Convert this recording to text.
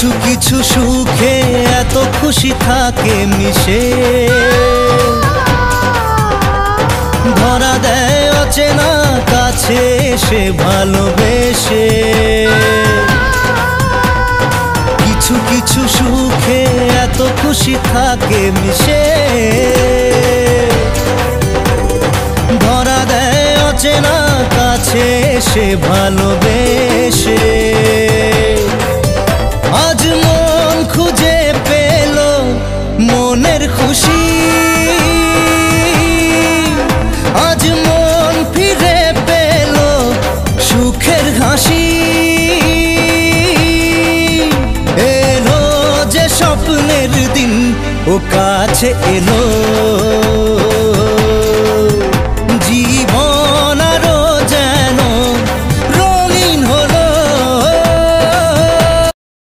কিছু কিছু সুখে এত খুশি থাকে মিশে, ধরা দেয় অচেনা কাছে এসে ভালোবেসে। কিছু কিছু সুখে এত খুশি থাকে মিশে, ধরা দেয় অচেনা কাছে এসে ভালোবেসে। আজ মন খুঁজে পেল মনের খুশি, আজ মন ফিরে পেল সুখের হাসি। এলো যে স্বপ্নের দিন ও কাছে এলো,